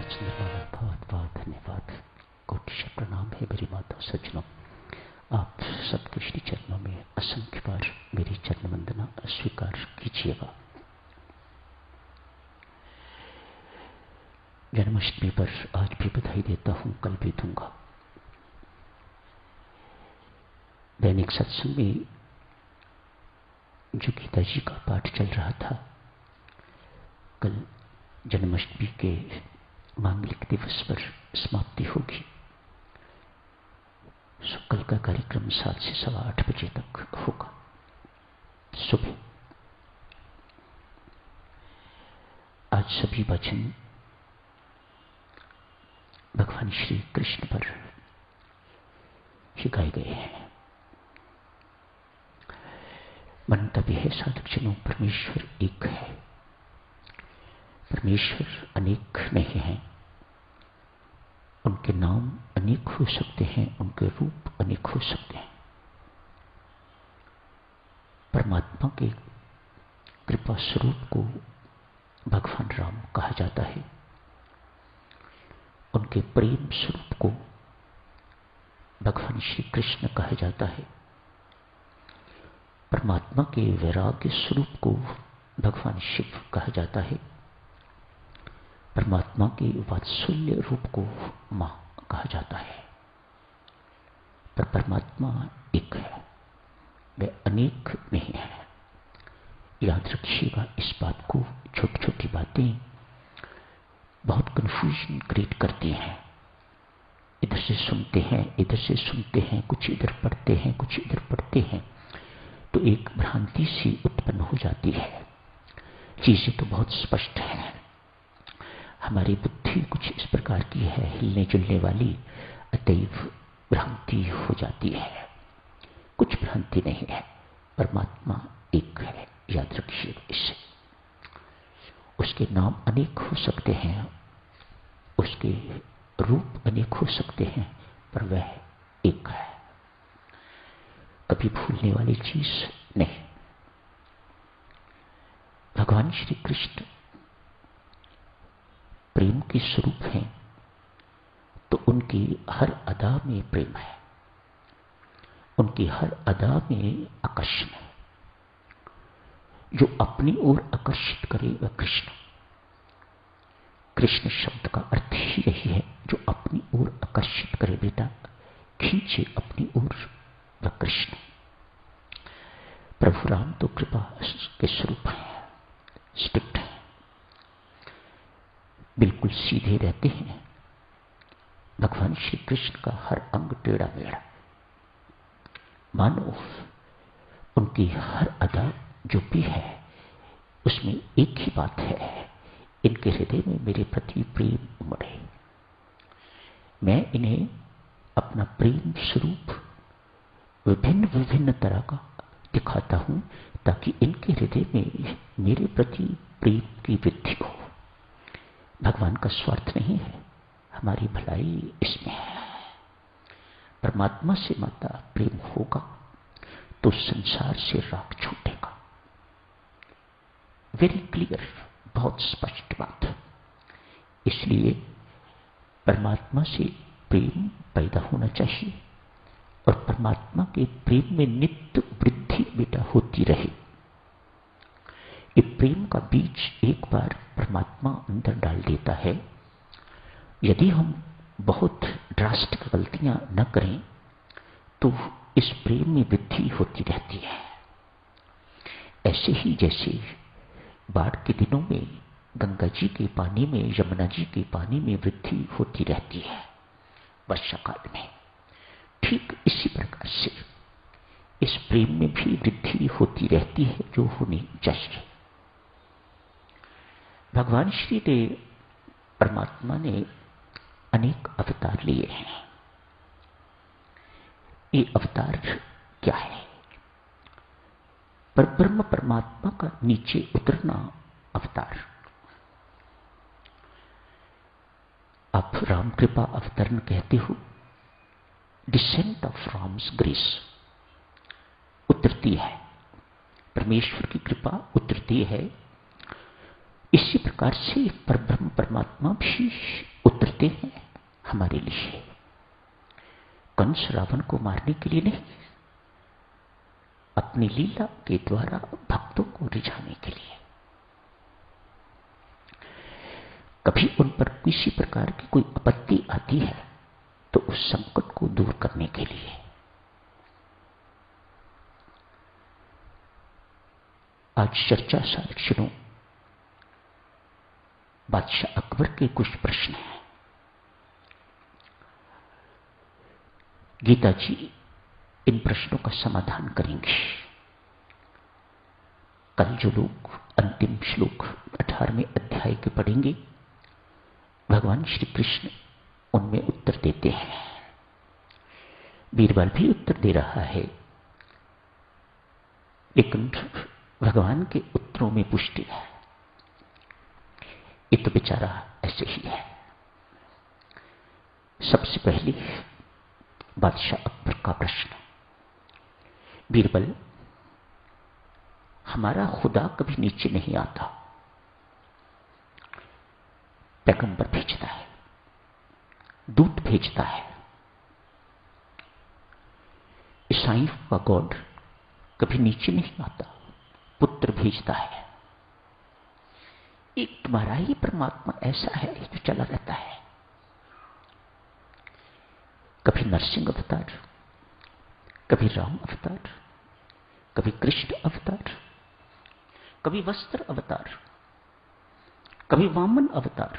चंद्रमाला, बहुत बहुत धन्यवाद। कोटि प्रणाम है मेरी माता सज्जनों। आप सबके श्री चरणों में असंख्य बार मेरी चरण वंदना स्वीकार कीजिएगा। जन्माष्टमी पर आज भी बधाई देता हूं, कल भी दूंगा। दैनिक सत्संग में जो गीता जी का पाठ चल रहा था, कल जन्माष्टमी के मांगलिक दिवस पर समाप्ति होगी। कल का कार्यक्रम 7 से 8:15 बजे तक होगा सुबह। आज सभी वचन भगवान श्री कृष्ण पर ही गाए गए हैं। मंतव्य है साधक जनों, परमेश्वर एक है। परमेश्वर अनेक नहीं हैं। उनके नाम अनेक हो सकते हैं, उनके रूप अनेक हो सकते हैं। परमात्मा के कृपा स्वरूप को भगवान राम कहा जाता है। उनके प्रेम स्वरूप को भगवान श्री कृष्ण कहा जाता है। परमात्मा के वैराग्य स्वरूप को भगवान शिव कहा जाता है। परमात्मा के वात्सल्य रूप को मां कहा जाता है। पर परमात्मा एक है, वह अनेक नहीं है। याद रखिएगा इस बात को। छोटी छोटी बातें बहुत कंफ्यूजन क्रिएट करती हैं। इधर से सुनते हैं, इधर से सुनते हैं, कुछ इधर पढ़ते हैं, कुछ इधर पढ़ते हैं, तो एक भ्रांति सी उत्पन्न हो जाती है। चीजें तो बहुत स्पष्ट हैं। हमारी बुद्धि कुछ इस प्रकार की है, हिलने जुलने वाली, अतएव भ्रांति हो जाती है। कुछ भ्रांति नहीं है। परमात्मा एक है, याद रखिए इसे। उसके नाम अनेक हो सकते हैं, उसके रूप अनेक हो सकते हैं, पर वह एक है। कभी भूलने वाली चीज नहीं। भगवान श्री कृष्ण प्रेम के स्वरूप हैं, तो उनकी हर अदा में प्रेम है, उनकी हर अदा में आकर्षण है। जो अपनी ओर आकर्षित करे वह कृष्ण। कृष्ण शब्द का अर्थ ही यही है, जो अपनी ओर आकर्षित करे, बेटा खींचे अपनी ओर, वह कृष्ण। प्रभु राम तो कृपा के स्वरूप है, स्ट्रिक्ट है, बिल्कुल सीधे रहते हैं। भगवान श्री कृष्ण का हर अंग टेढ़ा मेढ़ा, मानो उनकी हर अदा जो भी है उसमें एक ही बात है, इनके हृदय में मेरे प्रति प्रेम उमड़े। मैं इन्हें अपना प्रेम स्वरूप विभिन्न विभिन्न तरह का दिखाता हूं, ताकि इनके हृदय में मेरे प्रति प्रेम की वृद्धि हो। भगवान का स्वार्थ नहीं है, हमारी भलाई इसमें है। परमात्मा से माता प्रेम होगा तो संसार से राग छूटेगा। वेरी क्लियर, बहुत स्पष्ट बात है। इसलिए परमात्मा से प्रेम पैदा होना चाहिए और परमात्मा के प्रेम में नित्य वृद्धि बेटा होती रहे। ये प्रेम का बीज एक बार परमात्मा अंदर डाल देता है। यदि हम बहुत ड्रास्टिक गलतियां न करें तो इस प्रेम में वृद्धि होती रहती है। ऐसे ही जैसे बाढ़ के दिनों में गंगा जी के पानी में, यमुना जी के पानी में वृद्धि होती रहती है वर्षा काल में, ठीक इसी प्रकार से इस प्रेम में भी वृद्धि होती रहती है, जो होनी चाहिए। भगवान श्री ने, परमात्मा ने अनेक अवतार लिए हैं। ये अवतार क्या है? पर ब्रह्म परमात्मा का नीचे उतरना अवतार। आप राम कृपा अवतरण कहते हो, डिसेंट ऑफ राम्स ग्रेस, उतरती है, परमेश्वर की कृपा उतरती है। इसी प्रकार से परब्रह्म परमात्मा भी चलते हैं हमारे लिए, कंस रावण को मारने के लिए नहीं, अपनी लीला के द्वारा भक्तों को रिझाने के लिए। कभी उन पर किसी प्रकार की कोई आपत्ति आती है तो उस संकट को दूर करने के लिए। आज चर्चा सुनो, बादशाह अकबर के कुछ प्रश्न हैं। गीता जी इन प्रश्नों का समाधान करेंगे। कल जो लोग अंतिम श्लोक 18वें अध्याय के पढ़ेंगे, भगवान श्री कृष्ण उनमें उत्तर देते हैं। बीरबल भी उत्तर दे रहा है, लेकिन भगवान के उत्तरों में पुष्टि है। ये तो बेचारा ऐसे ही है। सबसे पहले बादशाह अकबर का प्रश्न, बीरबल, हमारा खुदा कभी नीचे नहीं आता, पैगंबर भेजता है, दूत भेजता है। ईसाइयों का गॉड कभी नीचे नहीं आता, पुत्र भेजता है। एक तुम्हारा ही परमात्मा ऐसा है जो चला रहता है। कभी नरसिंह अवतार, कभी राम अवतार, कभी कृष्ण अवतार, कभी वस्त्र अवतार, कभी वामन अवतार,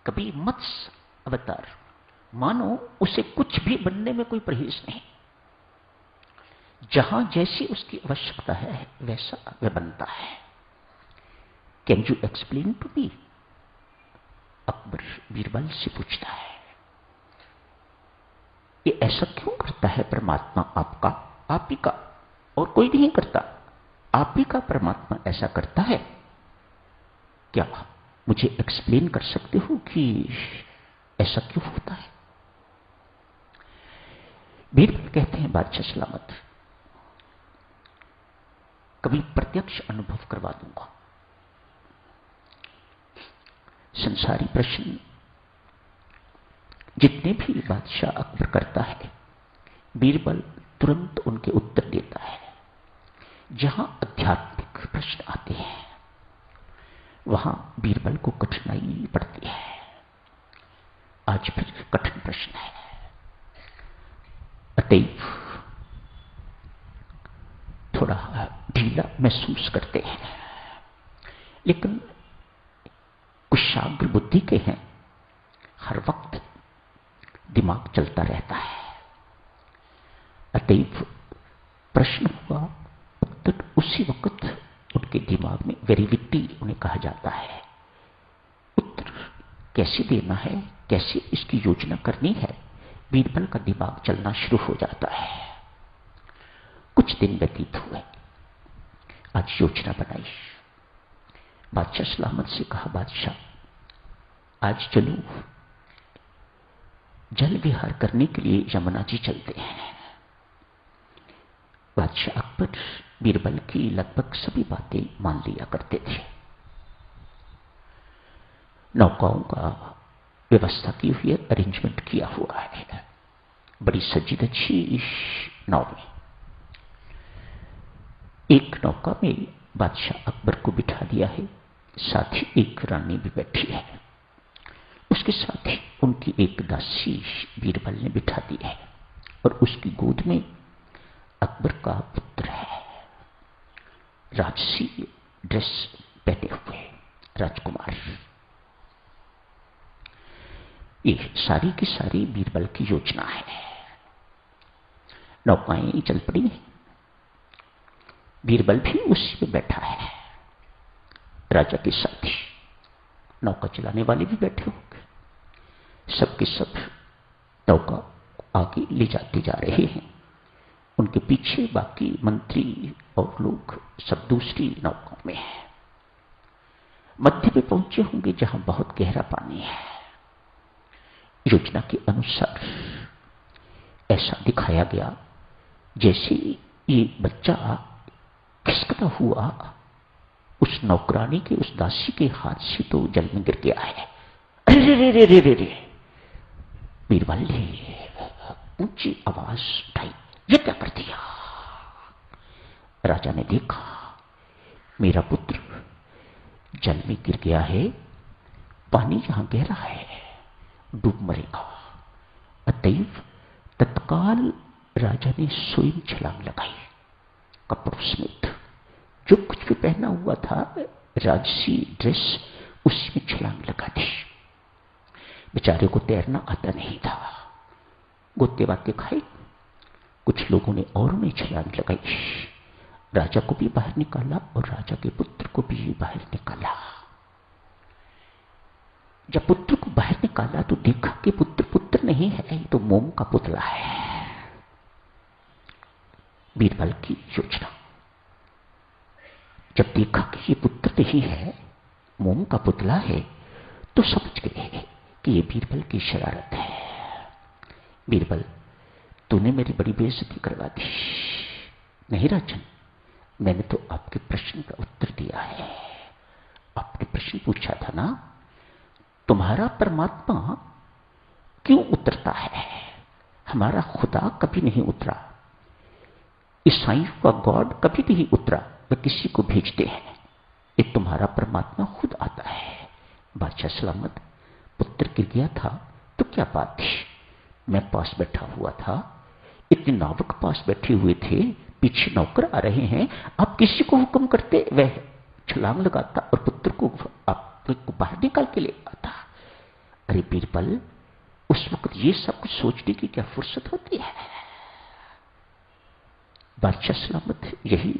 कभी मत्स्य अवतार। मानो उसे कुछ भी बनने में कोई परहेज नहीं। जहां जैसी उसकी आवश्यकता है वैसा वह बनता है। Can you explain to me? Akbar Birbal से पूछता है, ये ऐसा क्यों करता है परमात्मा आपका, आप ही का, और कोई नहीं करता? आप ही का परमात्मा ऐसा करता है क्या? मुझे एक्सप्लेन कर सकते हो कि ऐसा क्यों होता है? बीरबल कहते हैं, बादशाह सलामत, कभी प्रत्यक्ष अनुभव करवा दूंगा। संसारी प्रश्न जितने भी बादशाह अकबर करता है, बीरबल तुरंत उनके उत्तर देता है। जहां आध्यात्मिक प्रश्न आते हैं वहां बीरबल को कठिनाई पड़ती है। आज फिर कठिन प्रश्न है, अतएव थोड़ा ढीला महसूस करते हैं, लेकिन कुशाग्र बुद्धि के हैं, हर वक्त दिमाग चलता रहता है। अतएव प्रश्न हुआ, उत्तर उसी वक्त उनके दिमाग में, वेरिविटी उन्हें कहा जाता है। उत्तर कैसे देना है, कैसे इसकी योजना करनी है, बीरबल का दिमाग चलना शुरू हो जाता है। कुछ दिन व्यतीत हुए, आज योजना बनाई। बादशाह सलामत से कहा, बादशाह आज चलो जल विहार करने के लिए यमुना जी चलते हैं। बादशाह अकबर बीरबल की लगभग सभी बातें मान लिया करते थे। नौकाओं का व्यवस्था की हुई है, अरेंजमेंट किया हुआ है, बड़ी सजी धजी नाव में। एक नौका में बादशाह अकबर को बिठा दिया है, साथ ही एक रानी भी बैठी है, उसके साथ ही उनकी एक दासी बीरबल ने बिठा दी है, और उसकी गोद में अकबर का पुत्र है, राजसी ड्रेस पहने हुए राजकुमार। ये सारी की सारी बीरबल की योजना है। नौकाएं चल पड़ी, बीरबल भी उसी में बैठा है, राजा के साथ ही नौका चलाने वाले भी बैठे होंगे। सबके सब नौका आगे ले जाते जा रहे हैं, उनके पीछे बाकी मंत्री और लोग सब दूसरी नौका में हैं। मध्य में पहुंचे होंगे जहां बहुत गहरा पानी है। योजना के अनुसार ऐसा दिखाया गया जैसे ये बच्चा खिसकता हुआ उस नौकरानी के, उस दासी के हाथ से तो जल में गिर गया है। अरे रे रे रे रे रे रे। बीरबल ने ऊंची आवाज उठाई, ये क्या कर दिया? राजा ने देखा, मेरा पुत्र जल में गिर गया है, पानी यहां गहरा है, डूब मरेगा। अतएव तत्काल राजा ने स्वयं छलांग लगाई, कपड़ों समेत, जो कुछ भी पहना हुआ था राजसी ड्रेस, उसी में छलांग लगा दी। बेचारे को तैरना आता नहीं था, गोते वाते खाए। कुछ लोगों ने और में छलांग लगाई, राजा को भी बाहर निकाला और राजा के पुत्र को भी बाहर निकाला। जब पुत्र को बाहर निकाला तो देखा कि पुत्र पुत्र नहीं है, ये तो मोम का पुतला है। बीरबल की योजना, जब देखा कि ये पुत्र नहीं है, मोम का पुतला है, तो समझ गए कि ये बीरबल की शरारत है। बीरबल, तूने मेरी बड़ी बेइज्जती करवा दी। नहीं राजन, मैंने तो आपके प्रश्न का उत्तर दिया है। आपने प्रश्न पूछा था ना, तुम्हारा परमात्मा क्यों उतरता है? हमारा खुदा कभी नहीं उतरा, ईसाइयों का गॉड कभी नहीं उतरा, वे किसी को भेजते हैं। ये तुम्हारा परमात्मा खुद आता है। बादशाह सलामत, पुत्र गिर गया था तो क्या बात थी? मैं पास बैठा हुआ था, इतने नावक पास बैठे हुए थे, पीछे नौकर आ रहे हैं, आप किसी को हुक्म करते, वह छलांग लगाता और पुत्र को आपको बाहर निकाल के ले आता। अरे बीरबल, उस वक्त ये सब कुछ सोचने की क्या फुर्सत होती है? बादशाह सलामत, यही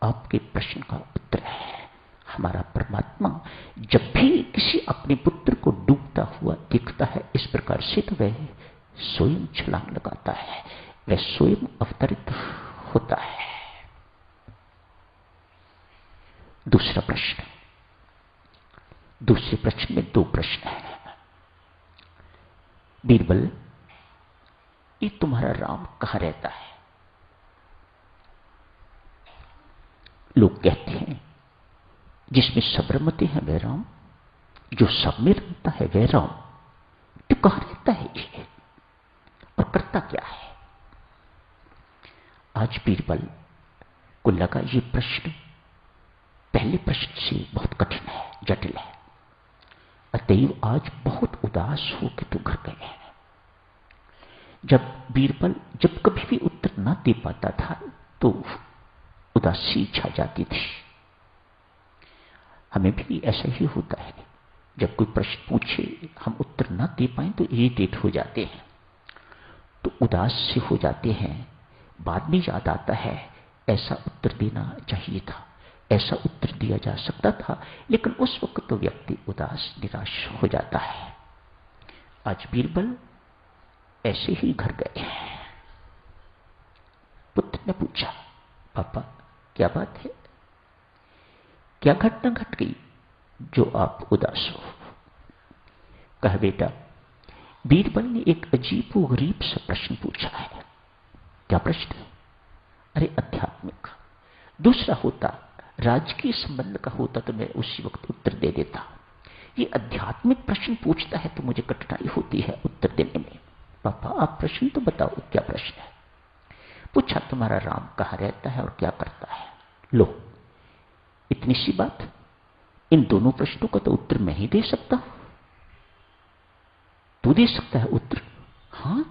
आपके प्रश्न का उत्तर है। हमारा परमात्मा जब भी किसी अपने पुत्र को डूबता हुआ दिखता है इस प्रकार से, तो वह स्वयं छलांग लगाता है, वह स्वयं अवतरित होता है। दूसरा प्रश्न, दूसरे प्रश्न में दो प्रश्न हैं। बीरबल, ये तुम्हारा राम कहां रहता है? लोग कहते हैं जिसमें सबरमती है वह राम, जो सब में रहता है वह राम। तो कहां रहता है ये और करता क्या है? आज बीरबल को लगा ये प्रश्न पहले प्रश्न से बहुत कठिन है, जटिल है। अतएव आज बहुत उदास होकर तो घर गए हैं। जब बीरबल जब कभी भी उत्तर ना दे पाता था तो उदासी छा जाती थी। हमें भी ऐसा ही होता है, जब कोई प्रश्न पूछे हम उत्तर ना दे पाए तो इरिटेट हो जाते हैं, तो उदास से हो जाते हैं। बाद में याद आता है ऐसा उत्तर देना चाहिए था, ऐसा उत्तर दिया जा सकता था, लेकिन उस वक्त तो व्यक्ति उदास निराश हो जाता है। आज बीरबल ऐसे ही घर गए हैं। पुत्र ने पूछा, पापा क्या बात है, क्या घटना घट गई जो आप उदास हो? कहा, बेटा बीरबल ने एक अजीब व गरीब सा प्रश्न पूछा है। क्या प्रश्न है? अरे आध्यात्मिक। दूसरा होता राजकीय संबंध का होता तो मैं उसी वक्त उत्तर दे देता। ये आध्यात्मिक प्रश्न पूछता है तो मुझे कठिनाई होती है उत्तर देने में। पापा आप प्रश्न तो बताओ, क्या प्रश्न है? पूछा, तुम्हारा राम कहां रहता है और क्या करता है? लो, इतनी सी बात। इन दोनों प्रश्नों का तो उत्तर मैं ही दे सकता हूं। तू दे सकता है उत्तर? हां,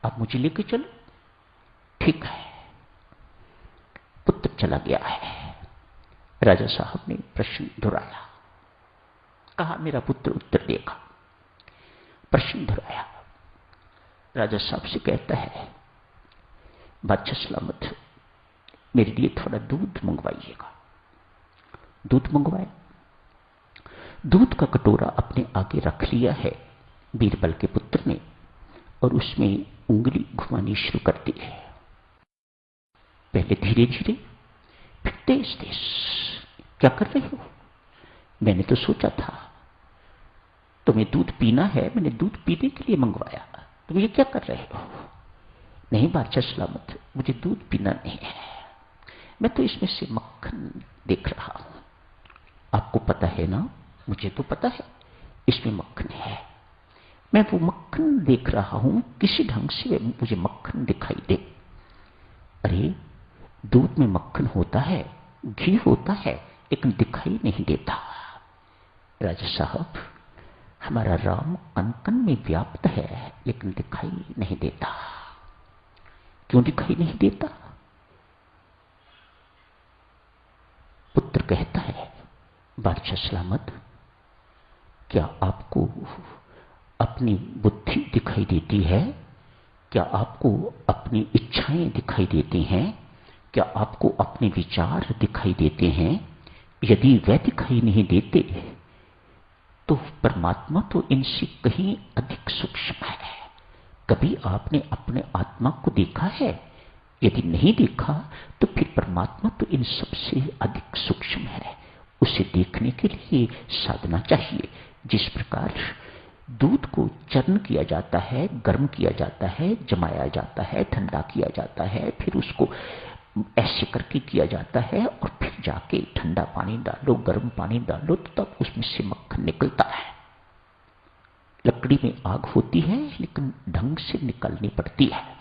आप मुझे लेके चलो। ठीक है। पुत्र चला गया है। राजा साहब ने प्रश्न दोहराया, कहा मेरा पुत्र उत्तर देगा। प्रश्न दोहराया। राजा साहब से कहता है, बादशाह सलामत मेरे लिए थोड़ा दूध मंगवाइएगा। दूध मंगवाए। दूध का कटोरा अपने आगे रख लिया है बीरबल के पुत्र ने, और उसमें उंगली घुमानी शुरू कर दी है। पहले धीरे धीरे, फिर तेज तेज। क्या कर रहे हो? मैंने तो सोचा था तुम्हें दूध पीना है, मैंने दूध पीने के लिए मंगवाया, तुम ये क्या कर रहे हो? नहीं बादशाह सलामत, मुझे दूध पीना नहीं है, मैं तो इसमें से मक्खन देख रहा हूं। आपको पता है ना? मुझे तो पता है, इसमें मक्खन है, मैं वो मक्खन देख रहा हूं, किसी ढंग से मुझे मक्खन दिखाई दे। अरे दूध में मक्खन होता है, घी होता है, लेकिन दिखाई नहीं देता। राजा साहब, हमारा राम कण-कण में व्याप्त है, लेकिन दिखाई नहीं देता। क्यों दिखाई नहीं देता? पुत्र कहता है, बादशाह सलामत, क्या आपको अपनी बुद्धि दिखाई देती है? क्या आपको अपनी इच्छाएं दिखाई देती हैं? क्या आपको अपने विचार दिखाई देते हैं? यदि वे दिखाई नहीं देते तो परमात्मा तो इनसे कहीं अधिक सूक्ष्म है। कभी आपने अपने आत्मा को देखा है? यदि नहीं देखा तो फिर परमात्मा तो इन सबसे अधिक सूक्ष्म है। उसे देखने के लिए साधना चाहिए। जिस प्रकार दूध को चरण किया जाता है, गर्म किया जाता है, जमाया जाता है, ठंडा किया जाता है, फिर उसको ऐसे करके किया जाता है और फिर जाके ठंडा पानी डालो, गर्म पानी डालो, तो तब उसमें से मक्खन निकलता है। लकड़ी में आग होती है, लेकिन ढंग से निकालनी पड़ती है।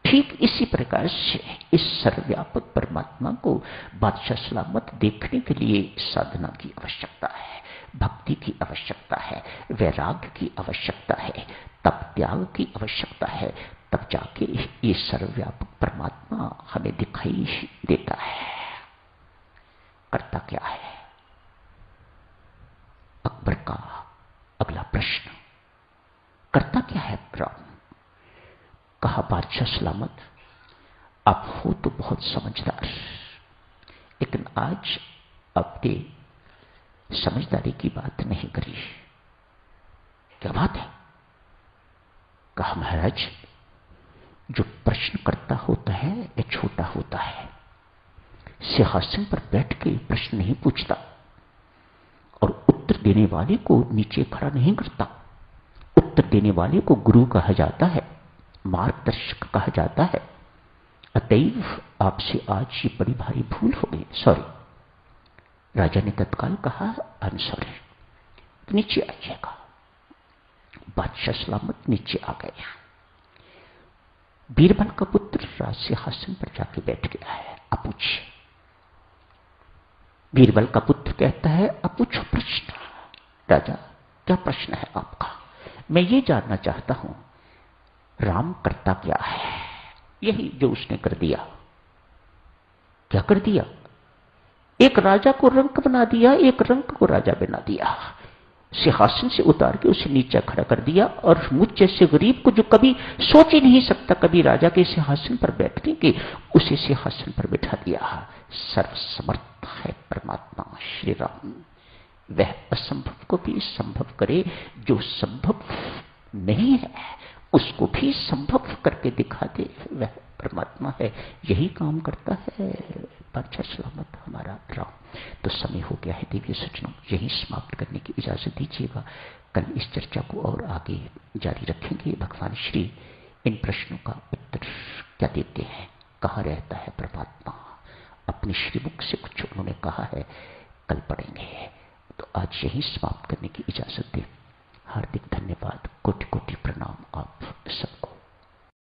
ठीक इसी प्रकार से इस सर्वव्यापक परमात्मा को बादशाह सलामत देखने के लिए साधना की आवश्यकता है, भक्ति की आवश्यकता है, वैराग्य की आवश्यकता है, तप त्याग की आवश्यकता है। तब जाके ये सर्वव्यापक परमात्मा हमें दिखाई देता है। करता क्या है? अकबर का अगला प्रश्न, करता क्या है राम? कहा, बादशाह सलामत, आप हो तो बहुत समझदार, लेकिन आज आपने समझदारी की बात नहीं करी। क्या बात है? कहा, महाराज, जो प्रश्न करता होता है वह छोटा होता है, सिंहासन पर बैठ के प्रश्न नहीं पूछता और उत्तर देने वाले को नीचे खड़ा नहीं करता। उत्तर देने वाले को गुरु कहा जाता है, मार्गदर्शक कहा जाता है। अतएव आपसे आज ये बड़ी भारी भूल हो गई, सॉरी। राजा ने तत्काल कहा, आई एम सॉरी, नीचे आइएगा। बादशाह सलामत नीचे आ गया। बीरबल का पुत्र राज सिंहासन पर जाके बैठ गया है। अब पूछिए। बीरबल का पुत्र कहता है, अब पूछो प्रश्न। राजा, क्या प्रश्न है आपका? मैं ये जानना चाहता हूं, राम करता क्या है? यही जो उसने कर दिया। क्या कर दिया? एक राजा को रंक बना दिया, एक रंक को राजा बना दिया, सिंहासन से उतार के उसे नीचे खड़ा कर दिया। और मुझ जैसे गरीब को, जो कभी सोच ही नहीं सकता कभी राजा के सिंहासन पर बैठने के, उसे सिंहासन पर बैठा दिया। सर्वसमर्थ है परमात्मा श्री राम। वह असंभव को भी संभव करे, जो संभव नहीं है उसको भी संभव करके दिखा दे, वह परमात्मा है। यही काम करता है बादशाह सलामत हमारा राम। तो समय हो गया है देवी सज्जनों, यही समाप्त करने की इजाजत दीजिएगा। कल इस चर्चा को और आगे जारी रखेंगे। भगवान श्री इन प्रश्नों का उत्तर क्या देते हैं? कहाँ रहता है परमात्मा? अपने श्रीमुख से कुछ उन्होंने कहा है, कल पढ़ेंगे। तो आज यही समाप्त करने की इजाजत दें। हार्दिक धन्यवाद, कोटि कोटि प्रणाम आप सब।